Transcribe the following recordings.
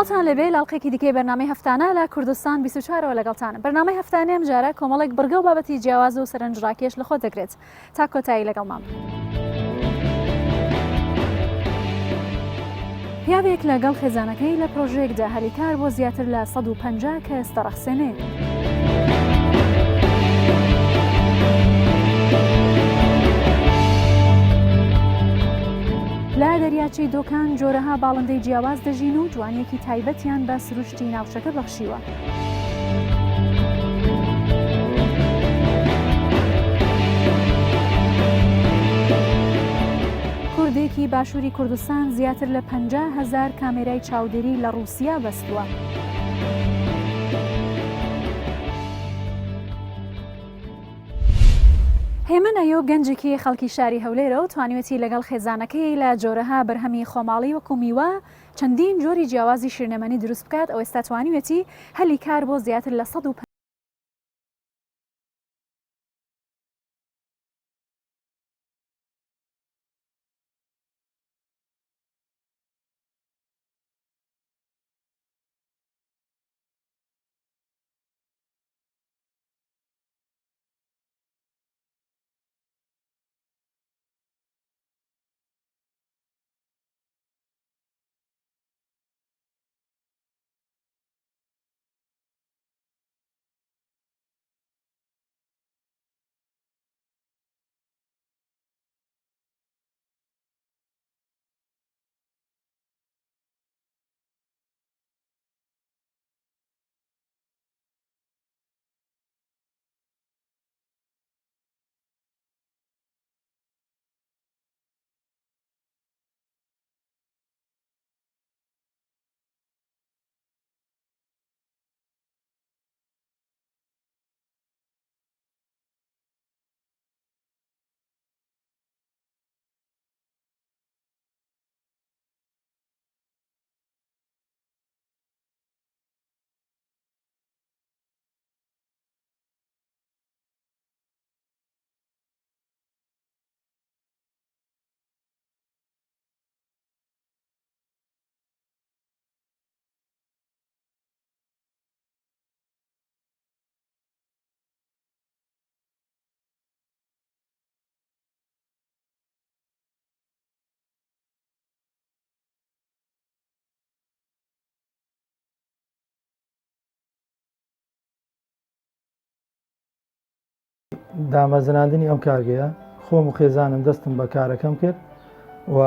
کۆمەڵتان لەبێ لاڵقێکی دیکەی بەرنامەی هەفتانە لە کوردستان 24ەوە لەگەڵتانە. بەرنامەی هەفتانەی ئەم جارە کۆمەڵێک بڕگە و بابەتی جیاواز و سەرنجڕاکێش لە خۆ دەگرێت. تا کۆتایی لەگەڵمان. پیاوێک لەگەڵ خێزانەکەی لە پرۆژەیەکدا هەلیکار بۆ زیاتر لە 150 کەس دەڕەخسێنێت. لە دەریاچەی دۆکان جۆرەها باڵندەی جیاواز دەژین و جوانیەکی تایبەتیان بە سروشتی ناوچەکە بەخشیوە. کوردێکی باشووری کوردستان زیاتر لە 50,000 کامێرای چاودێری لە ڕووسیا بەستووە. هێمن ئەیۆب گەنجێکی خەڵکی شاری هەولێرە و توانیوەتی لەگەڵ خێزانەکەی لە جۆرەها بەرهەمی خۆماڵی وەکو میوە چەندین جۆری جیاوازی شیرنەمەنی دروست بکات. ئەو ئێستا توانیوەتی هەلی کار بۆ زیاتر لە 150 دامەزراندنی ئەم کارگەیە خۆم و خێزانم دەستم بە کارەکەم کرد و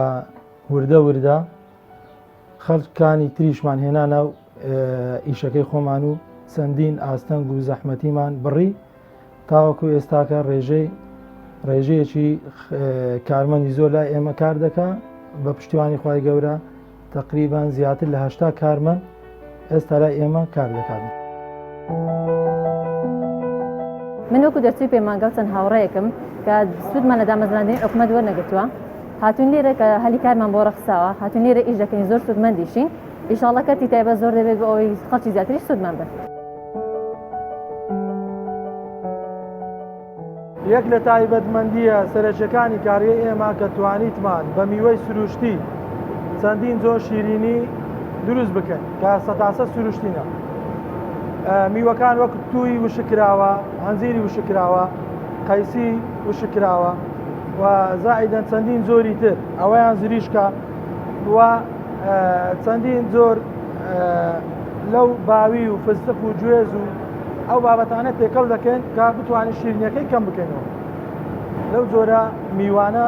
وردە خەڵکانی تریشمان هێنا ناو ئیشەکەی خۆمان و چەندین ئاستەنگ و زەحمەتیمان بڕی تاوەکو ئێستاکە ڕێژەیەکی کارمەندی زۆر لای ئێمە کار دەکا بە پشتیوانی خوای گەورە تقریبان زیاتر لە 80 کارمەند ئێستا لای ئێمە کار دەکات. من وەکو دەرچووی پەیمانگە و چەند هاوڕێیەکم کە سوودمان لە دامەزراندنی حکومەت وەرنەگرتووە، هاتوون لێرە کە هەلی کارمان بۆ ڕەخساوە، هاتوون لێرە ئیش دەکەین، زۆر سوودمەندیشین. ئینشاڵڵا کەتی تایبەت زۆر دەبێت بۆ ئەوەی خەڵکی زیاتریش سوودمان بێت. یەک لە تایبەتمەندیە سەرەکیەکانی کارگەی ئێمە کە توانیتمان بە میوەی سروشتی چەندین جۆر شیرینی دروست بکەین کە سەتاسە سروشتینە. میوەکان وەک تووی وشکراوە، هەنزیری وشکراوە، قەیسی وشکراوە و زائیدەن چەندین زۆری تر ئەوەیان زریشکە و چەندین زۆر لەو باوی و فستق و گوێز و ئەو بابەتانە تێکەڵ دەکەن کە بتوانین شیرینیەکەی کەم بکەینەوە. لەو جۆرە میوانە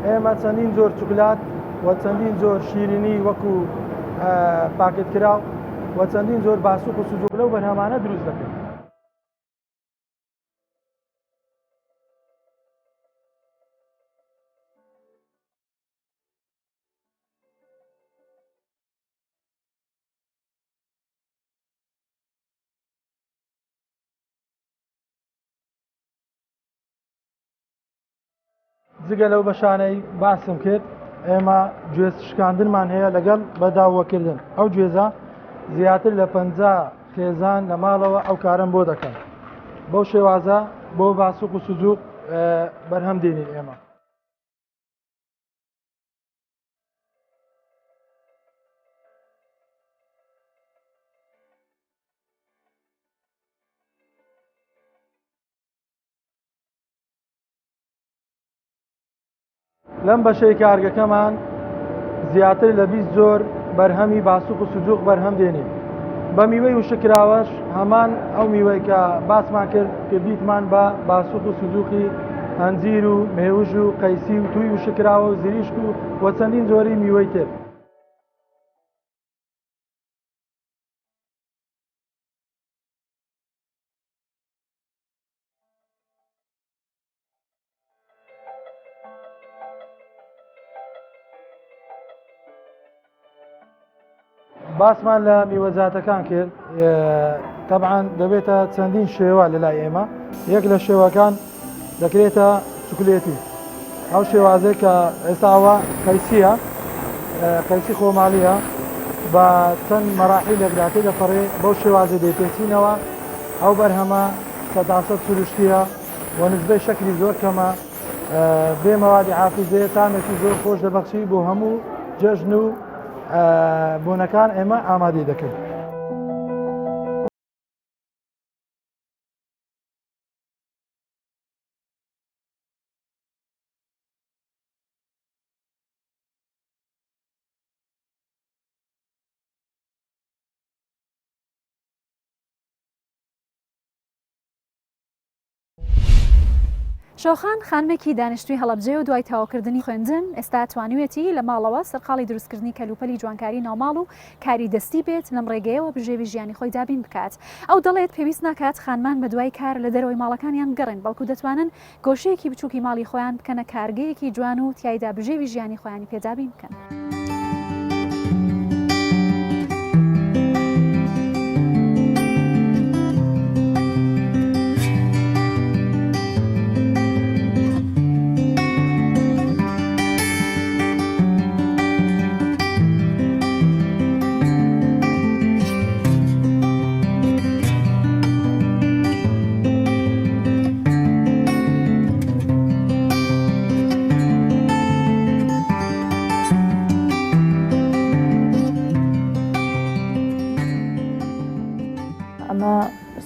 ئێمە چەندین زۆر چوکلات و چەندین زۆر شیرینی وەکو پاکتکراو و چەندین زۆر باسوق و سوزوق لەو بەرهەمانە دروست دەکەین. جگە لەو بەشانەی باسم کرد ئێمە گوێز شکاندنمان هەیە لەگەڵ بەداوەکردن. ئەو گوێزە زیاتر لە 50 خێزان لە ماڵەوە ئەو کارم بۆ دەکەن. بەو شێوازە بۆ باسوق و سوزوق بەرهەم دێنین ئێمە. لەم بەشەی کارگەکەمان زیاتر لە 20 زۆر بەرهەمی باسوق و سوزوق بەرهەم دێنین. بە میوەی وشکراوەش هەمان ئەو میوەی کە باسمان کردیتمان بە باسوق و سوزوقی هەنجیر و مێوژ و قەیسی و توی وشکراوە و زریشک و چەندین زۆری میوەی تر. باسمان لە میوەجاتەکان کرد. طبعاً دەبێتە چەندین شێوە لە لای ئێمە. یەک لە شێوەکان دەکرێتە چوکلێتی. ئەو شێوازەی کە ئێستاوە قەیسیە، قەیسی خۆماڵیە، بە چەند مەراحیلێکداتی دەپەڕێ بەو شێوازە دەیپێچینەوە. ئەو بەرهەمە 100% سروشتیە و نسبەی شەکری زۆر کەمە، بێ مەوادی حافیزەیە، تامێکی زۆر خۆش دەبەخشی بۆ هەموو جەژن و بۆنەکان ئێمە ئامادەی دەکەین. شۆخان خانمێکی دانیشتووی هەڵەبجێ و دوای تاواکردنی خوێندن ئێستا توانوێتی لە ماڵەوە سەرقاڵی دروستکردنی کەلوپەلی جوانکاری ناوماڵ و کاری دەستی بێت لەم ڕێگەیەوە بژێوی ژیانی خۆی دابین بکات. ئەو دەڵێت پێویست ناکات خانمان بە دوای کار لە دەرەوەی ماڵەکانیان بگەڕێن، بەڵکو دەتوانن گۆشەیەکی بچووکی ماڵی خۆیان بکەنە کارگەیەکی جوان و تیایدا بژێوی ژیانی خۆیانی پێدابین بکەن.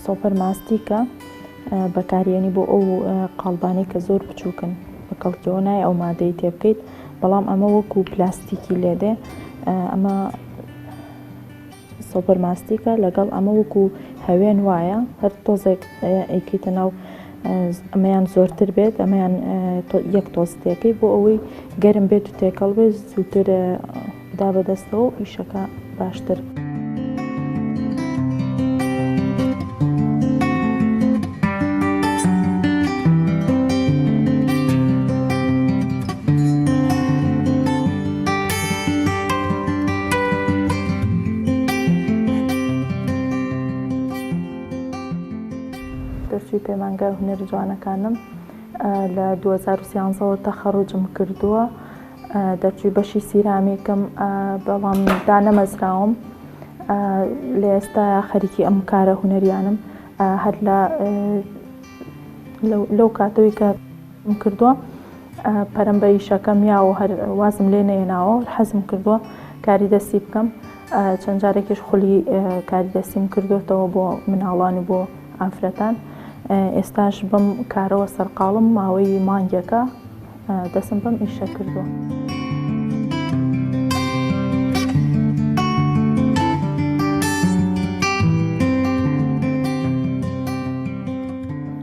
سۆپەر ماستیکە بەکارێنی بۆ ئەو قاڵبانەی کە زۆر بچووکن بە کەڵکیەوە نایە ئەو مادەی تێ بکەیت، بەڵام ئەمە وەکو پلاستیکی لێدێ. ئەمە سۆپەر ماستیکە لەگەڵ ئەمە وەکو هەوێن وایە، هەر تۆزێک ئەیکەیتە ناو ئەمەیان زۆرتر بێت، ئەمەیان یەک تۆستێکەکەی بۆ ئەوەی گەرم بێت و تێکەڵ بێت زووتر دا بەدەستەوە و ئیشەکە باشتر. دەرچووی پەیمانگای هونەری جوانەکانم لە 2013ەوە تەخەڕوجم کردووە. دەرچووی بەشی سیرامێکم، بەڵام دانەمەزراوم. لە ئێستا خەریکی ئەم کارە هونەریانم. هەر لەو کاتەوەی کە کردووە پەرەمبە ئیشەکەم یاوە هەر وازم لێ نەهێناوە، حەزم کردووە کاری دەستی بکەم. چەند جارێکیش خولی کاری دەستیم کردوێتەوە بۆ مناڵان و بۆ ئافرەتان. ئێستاش بەم کارەوە سەرقاڵم ماوەی مانگێکە دەسم بەم ئیشە کردووە.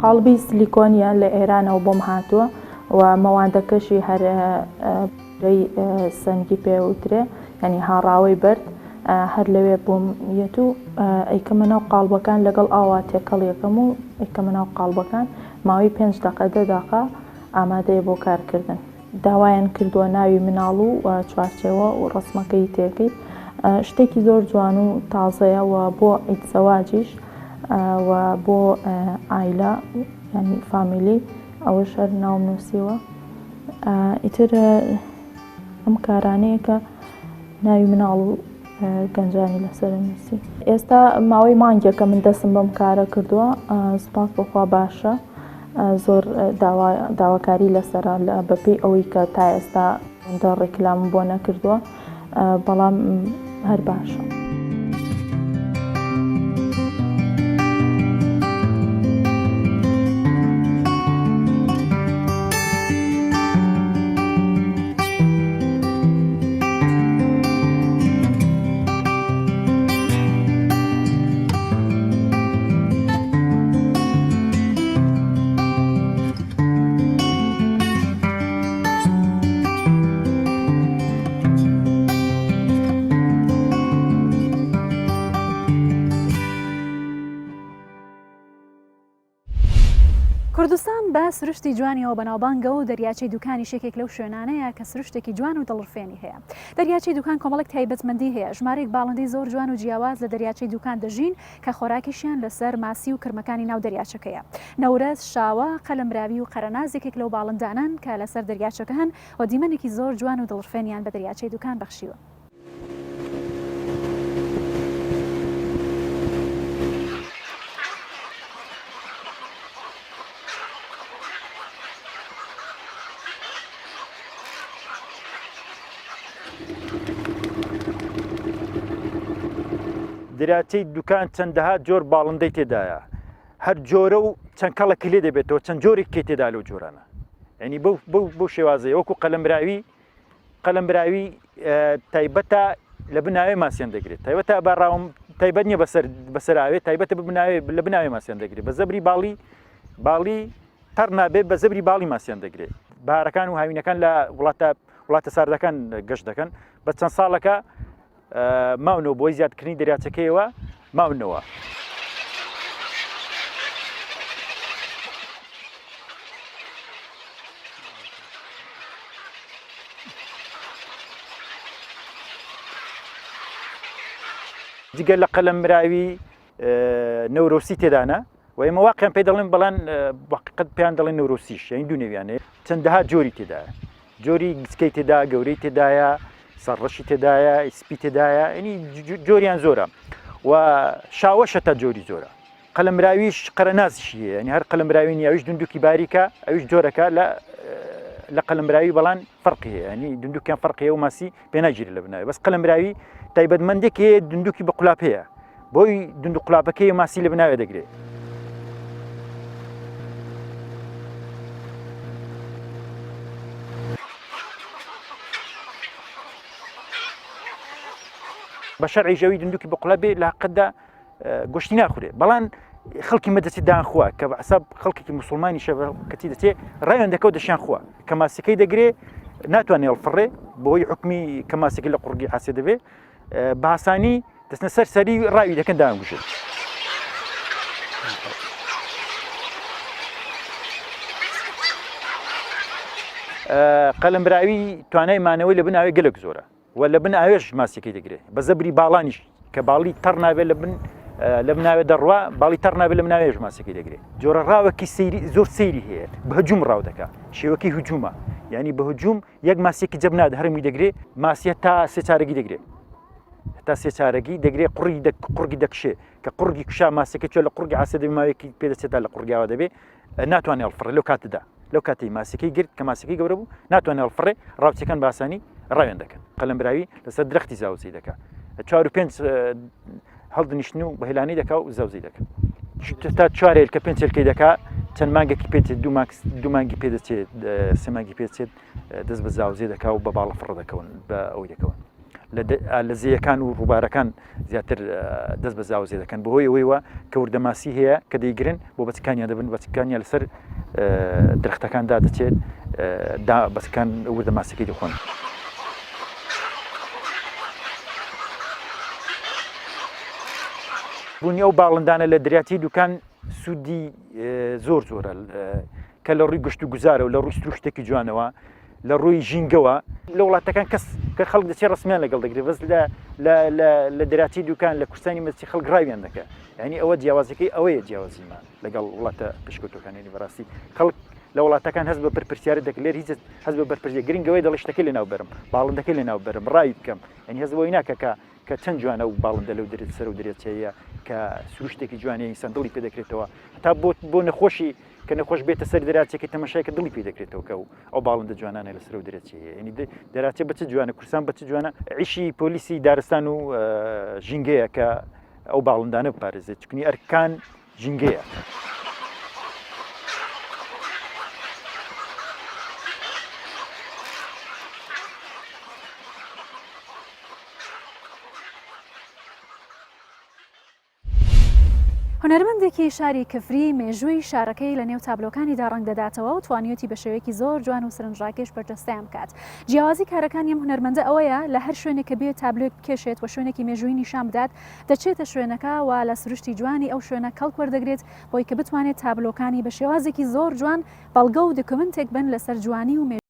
قاڵبی سیلیکۆنیە لە ئێرانەوە بۆم هاتووە و مەوادەکەشی هەر سەنگی پێوترێ، ینی هاڕاوەی بەرد، هەر لەوێ بووم یەت و ئەیکەمە ناو قاڵبەکان لەگەڵ ئاوا تێکەڵ یەکەم و ئەیکەمە ناو قاڵبەکان ماوەی 5 دقە 10 دقە ئامادەیە بۆ کارکردن. داوایان کردووە ناوی مناڵ و چوارچێوە و ڕسمەکەی تێکەیت. شتێکی زۆر جوان و تازەیە و بۆ ئیتزەواجیش و بۆ ئایلا ینی فامیلی ئەوەش هەر ناوم نووسیوە. ئیتر ئەم کارانەیە کە ناوی مناڵ و گەنجانی لەسەر نووسی. ئێستا ماوەی مانگێکە من دەستم بەم کارە کردووە، سوپاس بەخوا باشە، زۆر داواکاری لەسەرە بەپێی ئەوەی کە تا ئێستا ڕێکلام بۆ نەکردووە، بەڵام هەر باشە. کوردستان بە سروشتی جوانیەوە بەناوبانگە و دەریاچەی دوکانی شێکێک لەو شوێنانەیە کە سروشتێکی جوان و دڵڕفێنی هەیە. دەریاچەی دوکان کۆمەڵێک تایبەتمەندی هەیە، ژمارەیەک باڵندەی زۆر جوان و جیاواز لە دەریاچەی دوکان دەژین کە خۆراکیشیان لەسەر ماسی و کرمەکانی ناو دەریاچەکەیە. نەورەس، شاوە، قەلەمراوی و قەرەنازێکێک لەو باڵندانن کە لەسەر دەریاچەکە هەن و دیمەنێکی زۆر جوان و دڵڕفێنیان بە دەریاچەی دوکان بەخشیوە. دەریاچەی دوکان چەندەها جۆر باڵندەی تێدایە، هەر جۆرە و چەند کەڵێک لێ دەبێتەوە، چەند جۆرێکی تێدا لەو جۆرانە. ینی بەو شێوازەیە وەکو قەلەمراوی تایبەتە لە بناوێ ماسیان دەگرێت، تایبەتە باڕاوم تایبەت نییە بەسەراوێ، تایبەتە لە بناوێ ماسیان دەگرێت، بە زەبری باڵی تەڕ نابێت، بە زەبری باڵی ماسیان دەگرێت. بارەکان و هاوینەکان لە وڵاتە ساردەکان گەشت دەکەن، بە چەند ساڵەکە ماونەوە بۆی زیادکردنی دەریاچەکەیەوە ماونەوە. دیگە لە قەلەمراوی نەورۆسی تێدانە و ئێمە واقعیان پێ دەڵێن، بەڵام واقعیت پێیان دەڵێن نەورۆسیش، یعنی دوو نێویانەیە. چەندەها جۆری تێدایە، جۆری گچکەی تێدا، گەورەی تێدایە، سەرڕەشی تێدایە، ئیسپی تێدایە، ینی جۆریان زۆرە و شاوەشە تا جۆری زۆرە. قەلەمراویش قەرەنازیشی هەیە، ینی هەر قەلەمراوی ئەویش دندوکی باریکە، ئەویش جۆرەکە لە قەلەمراوی بەڵام فەرقی هەیە، ینی دندوکیان فەرقی هەیە و ماسی پێ ناگیرێت لە بناوی. بەس قەلەمراوی تایبەتمەندێک هەیە، دندوکی بە قولاپ هەیە، بۆی دندوق قولاپەکەی ماسی لە بناوێ دەگرێت. بە شەرعی ژەوی دندوکی بە قوڵاب بێ لە حەقەتدا گۆشتی ناخورێ، بەڵام خەڵکی مەدەچێت دان خوا کە بە حساب خەڵکێکی موسڵمانی شەکەتی دەچێت ڕایان دەکەوت دەشیان خوا کە ماسەکەی دەگرێ ناتوانێت هەڵفڕێ بۆی حکمی کە ماسەکەی لە قوڕگی حاسێ دەبێت بە ئاسانی دەستنە سەر سەری ڕاوی دەکەن داوانگوژێت. قەلەمراوی توانای مانەوەی لە بناوێ گەلێک زۆرە و لە بن ئاوێش ماسیەکەی دەگرێت، بە زەبری باڵانیش کە باڵی تەڕ نابێت لە بناوێ دەڕوا، باڵی تەڕ نابێت لە بناوێش ماسیەکەی دەگرێت. جۆرە ڕاوەکی زۆر سەیری هەیە، بە هجووم ڕاو دەکات، شێوەکەی هجوومە، یعنی بە هجووم یەک ماسیەکی جەبنات هەرمی دەگرێت، ماسیە تا سێ چارەگی دەگرێت، تا سێ چارەگی دەگرێت، قوڕگی دەکشێ کە قوڕگی کوشا ماسەکە چۆ لە قوڕگی حاسێ دەبێت ماوەیەکی پێدەچێتدا لە قوڕگیاوە دەبێت ناتوانێت هەڵفڕێ لەو کاتەدا، لەو کاتی ماسیەکەی گرت کە ماسیەکەی گەورە بوو ناتوانێت هەڵفڕێ، ڕاوچەکان بە ئاسانی ڕاوێن دەکەن. قەلەمراوی لەسەر درەختی زاوزەی دەکات، 4 و 5 هەڵدنیشتن و بەهێلانەی دەکات و زاوزەی دەکەن تا 4 هێلکە 5 هێلکەی دەکات، چەند مانگێکی پێچێت، 2 مانگی پێدەچێت، 3 مانگی پێچێت، دەست بە زاوزەی دەکات و بە باڵە فڕ دەکەون، بە ئەوی دەکەون. لە زیەکان و ڕووبارەکان زیاتر دەست بە زاوزێ دەکەن، بەهۆی ئەوەیەوە کە وردەماسی هەیە کە دەیگرن بۆ بەچکانیان دەبن، بەچکانیان لەسەر درەختەکاندا دەچێت، بەچکان وردەماسیەکەی دەخۆن. بوونی ئەو باڵندانە لە دەریاچەی دوکان سوودی زۆر زۆرە کە لە ڕووی گشت و گوزارە و لە ڕووی سروشتێکی جوانەوە، لە ڕووی ژینگەوە لە وڵاتەکان کەس کە خەڵک دەچێت ڕسمیان لەگەڵ دەگرێت، بەس لە دەریاچەی دوکان لە کوردستانی مەچی خەڵک ڕاویان دەکات، یعنی ئەوە جیاوازەکەی ئەوەیە جیاوازیمان لەگەڵ وڵاتە پشکەوتەکانی بەڕاستی. خەڵک لە وڵاتەکان هەست بە پرپرسیارە دەکرێت، لێر هیچ هەست بە بەرپرسیار گرنگەوەی دەڵێ شتەکەی لەناو بەرم، باڵندەکەی لەناو بەرم، ڕای بکەم، یعنی هەست بەوەی ناکە کە چەند جوانە و باڵندە لەو سەر و دەریاچەیە کە سروشتێکی جوانەیە ئینسان دڵی پێ دەکرێتەوە، هەتا بۆ نەخۆشی کە نەخۆش بێتە سەر دەریاچێکی تەماشای کە دڵی پێ دەکرێتەوە کە ئەو باڵندە جوانانە لە سەر و دەریاچەیە، یعنی دەریاچە بە چ جوانە، کوردستان بە چ جوانە، عیشی پۆلیسی دارستان و ژینگەیە کە ئەو باڵندانە بپارێزێت، چونی ئەرکان ژینگەیە. هونەرمەندێکی شاری کفری مێژووی شارەکەی لە نێو تابلۆکانیدا ڕەنگ دەداتەوە و توانیوتی بە شێوەیەکی زۆر جوان و سرنجڕاکێش بەرجەستەیان بکات. جیاوازی کارەکانی ئەم هونەرمەندە ئەوەیە لە هەر شوێنێک کە بێت تابلۆک بکێشێت و شوێنێکی مێژووی نیشان بدات دەچێتە شوێنەکە و لە سروشتی جوانی ئەو شوێنە کەڵک وەردەگرێت بۆی کە بتوانێت تابلۆکانی بە شێوازێکی زۆر جوان بەڵگە و دکمنتێک بن لەسەر جوانی و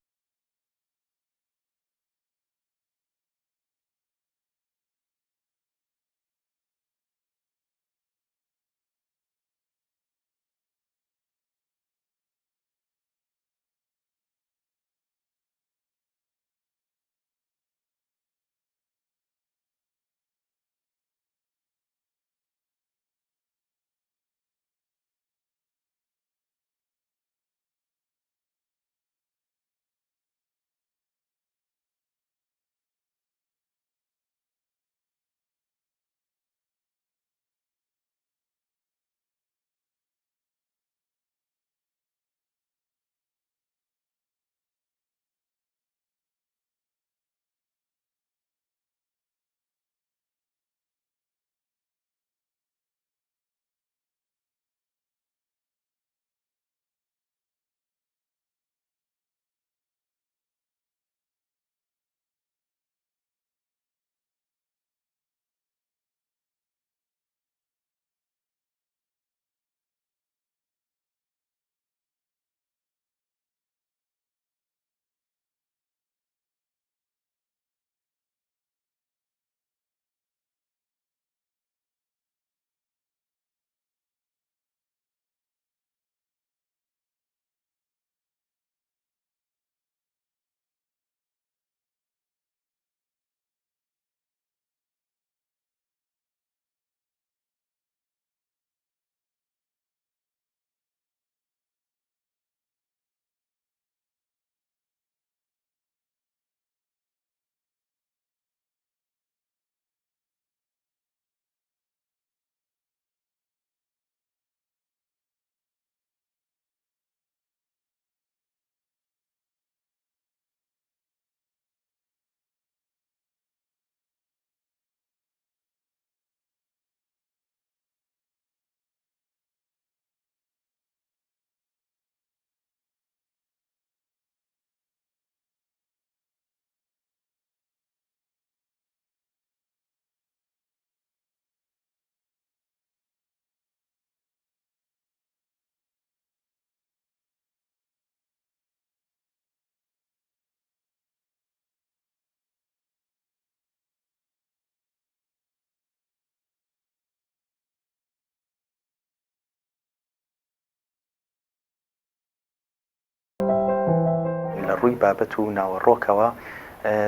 ڕووی بابەت و ناوەڕۆکەوە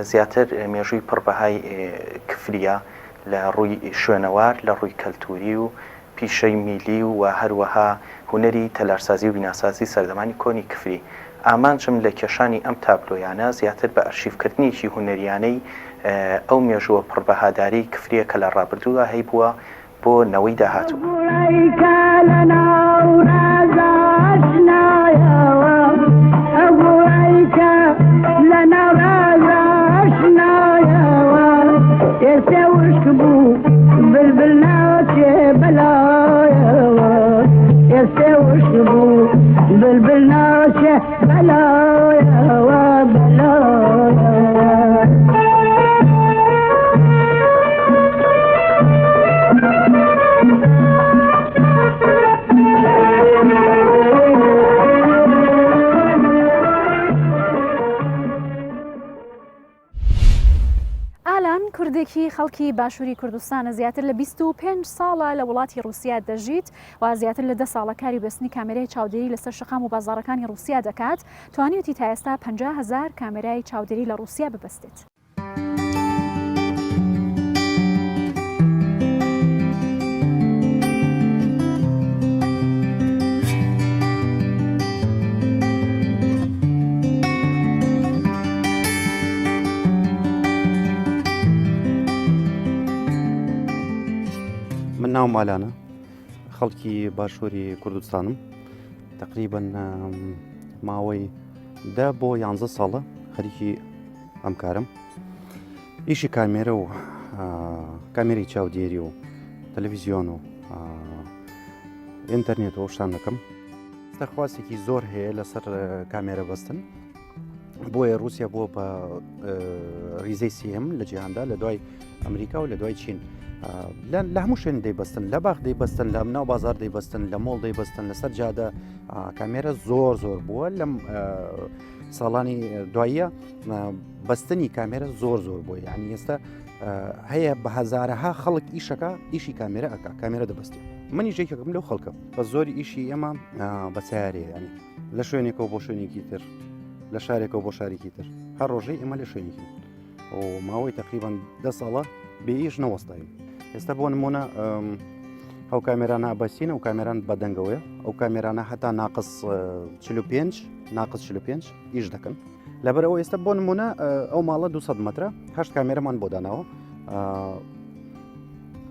زیاتر مێژووی پڕبەهای کفریە لە ڕووی شوێنەوار لە ڕووی کەلتوری و پیشەی میلی و هەروەها هونەری تەلارسازی و بیناسازی سەردەمانی کۆنی کفری. ئامانجم لە کێشانی ئەم تابلۆیانە زیاتر بە ئەرشیڤکردنیی هونەریانەی ئەو مێژووە پڕبەهاداری کفریە کە لە ڕابردووە هەی بووە بۆ نەوەی داهاتوو. کوردێکی خەڵکی باشووری کوردستانە زیاتر لە 25 ساڵە لە وڵاتی رووسیا دەژیت و زیاتر لە 10 ساڵە کاری بەستنی کامێرای چاودێری لەسەر شەقام و بازاڕەکانی رووسیا دەکات. توانیوتی تا ئێستا 50,000 کامێرای چاودێری لە رووسیا ببەستێت. ناوم ئالانە، خەڵکی باشووری کوردستانم. تقریباً ماوەی 10 بۆ 11 ساڵە خەریکی ئەم کارم. ئیشی کامێرە و کامێری چاودێری و تەلەڤیزیۆن و ئینتەرنێت و شتان دەکەم دەخواستێکی زۆر هەیە لەسەر کامێرە بەستن بۆیە رووسیا بۆ بە ریزەی سیم لە جیهاندا لە دوای ئەمریکا و لە دوای چین لە هەموو شوێن دەیبەستن لە باخ دەیبەستن لە ناو بازار دەیبەستن لە مۆڵ دەیبەستن لەسەر جادە کامێرە زۆر بووە لەم ساڵانی دواییە بەستنی کامێرە زۆر بووە یعنی ئێستا هەیە بە هەزارەها خەڵک ئیشی کامێرە ئەکا کامێرە دەبەستی منی ژێکەکەم لەو خەڵکە بە زۆری ئیشی ئێمە بە سیارەیە ینی لە شوێنێکەوە بۆ شوێنێکی تر لە شارێکەوە بۆ شارێکی تر هەر ڕۆژەی ئێمە لە شوێنێکی و ماوەی تقریبان 10 ساڵە بێ ئیش نەوەستایم ئێستا بۆ نمونە ئەو کامێرانە بەستین و کامێران بەدەنگەوەیە ئەو کامێرانە هەتا ناقص 45 ئیش دەکەن لەبەرەوە ئێستا بۆ نمونە ئەو ماڵە 200 مترە 8 کامێرەمان بۆ داناوە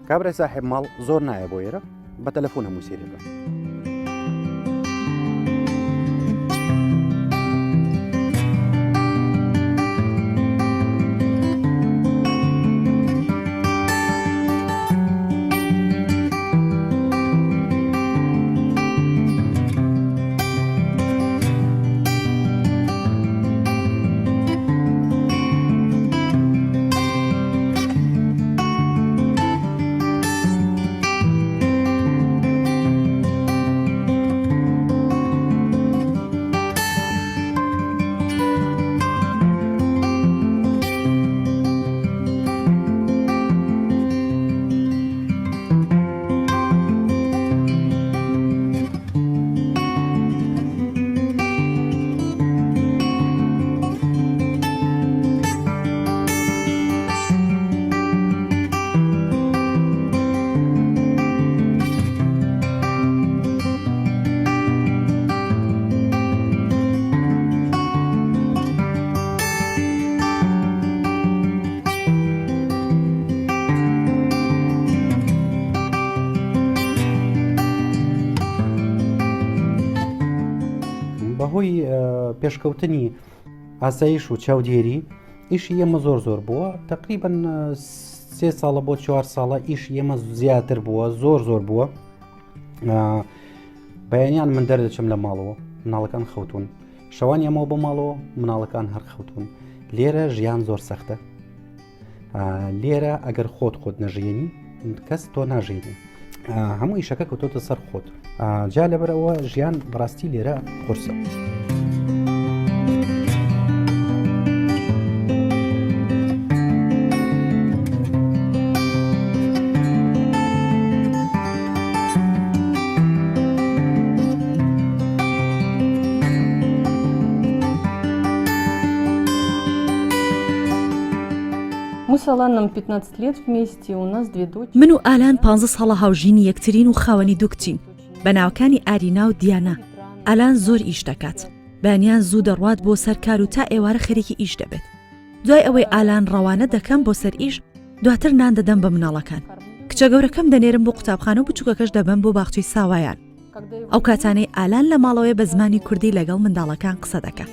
کابرای ساحب ماڵ زۆر نایە بۆ ئێرە بە تەلەفۆن هەموو سێریەکە بەهۆی پێشکەوتنی ئاسایش و چاودێری ئیشی ئێمە زۆر بووە تقریبان 3 ساڵە بۆ 4 ساڵە ئیشی ئێمە زیاتر بووە زۆر بووە بەیانیان من دەردەچم لە ماڵەوە مناڵەکان خەوتون شەوان ئێمەوە بە ماڵەوە مناڵەکان هەر خەوتون لێرە ژیان زۆر سەختە لێرە ئەگەر خۆت نەژێنی کەس تۆ ناژێنی هەموو ئیشەکە کەوتۆتە سەر خۆت جا لەبەرەوە ژیان بەڕاستی لێرە قورسە Мы с Аланом 15 лет вместе, у нас 2 дочери. من و ئالان 15 ساڵە هاوژینی یەکترین و خاوەنی دووکچین بە ناوکانی ئارینا و دیانا. ئالان زۆر ئیش دەکات. بانیان زوو دەڕوات بۆ سەر کار و تا ئێوارە خەریکی ئیش دەبێت. دوای ئەوەی ئالان ڕەوانە دەکەم بۆ سەر ئیش، دواتر نان دەدەم بە مناڵەکان. کچە گەورەکەم دەنێرم بۆ قوتابخانە و بچووکەکەش دەبەم بۆ باخچەی ساوایان. ئەو کاتانەی ئالان لە ماڵەوەی بە زمانی کوردی لەگەڵ منداڵەکان قسە دەکات.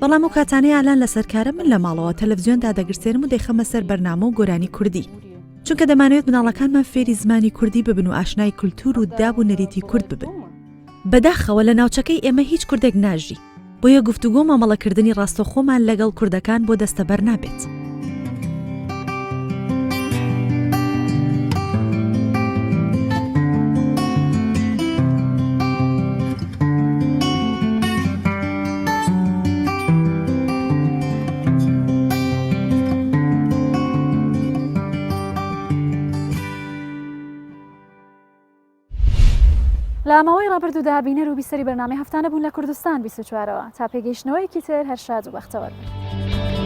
بەڵام و کاتانەی ئالان لەسەر کارە من لە ماڵەوە تەلەڤیزیۆندا دەگرسێنم و دەیخەمە سەر بەرنامە و گۆرانی کوردی چونکە دەمانوێت مناڵەکانمان فێری زمانی کوردی ببن و ئاشنای کولتور و داب و نەریتی کورد ببن. بەداخەوە لە ناوچەکەی ئێمە هیچ کوردێک ناژی بۆیە گفتوگۆ مامەڵەکردنی ڕاستەخۆمان لەگەڵ کوردەکان بۆ دەستەبەر نابێت. لە ماوەی ڕابردوودا بینەر و بیسەری بەرنامەی هەفتانە بوون لە کوردستان 24ەوە تا پێگەیشتنەوەیەکی تر هەر شاد و بەختەوەر بن.